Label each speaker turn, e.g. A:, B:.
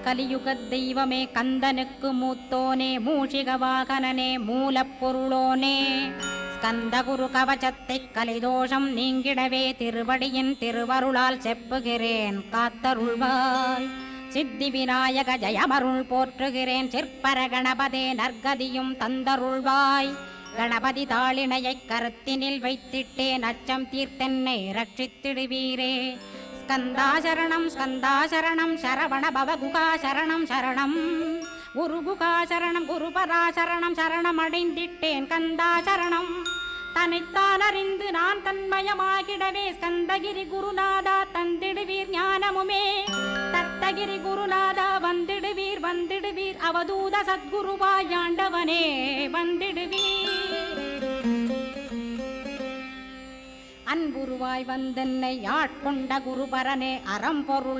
A: கலியுகத் தெய்வமே கந்தனுக்கு மூத்தோனே மூஷிக வாகனனே மூலப்பொருளோனே ஸ்கந்தகுரு கவசத்தை கலிதோஷம் நீங்கிடவே திருவடியின் திருவருளால் செப்புகிறேன் காத்தருள்வாய். சித்தி விநாயக ஜயமருள் போற்றுகிறேன் சிற்பர கணபதே நற்கதியும் தந்தருள்வாய். கணபதி தாளினையை கருத்தினில் வைத்திட்டேன் அச்சம் தீர்த்தென்னை ரட்சித்திடுவீரே. ஸ்கந்தாசரணம் ஸ்கந்தாசரணம் சரவண பவகுகாசரணம் சரணம் குருகுகாசரணம் குருபராசரணம் சரணம் அடைந்திட்டேன் கந்தாசரணம். தன்னைத்தான் அறிந்து நான் தன்மயமாகிடவே ஸ்கந்தகிரி குருநாதா தந்திடுவீர் ஞானமுமே. தத்தகிரி குருநாதா வந்திடுவீர் வந்திடுவீர் அவதூத சத்குருவாய் ஆண்டவனே வந்திடுவீர். அன்புருவாய் வந்தென்னை ஆட்கொண்ட குருபரனே அறம்பொருள்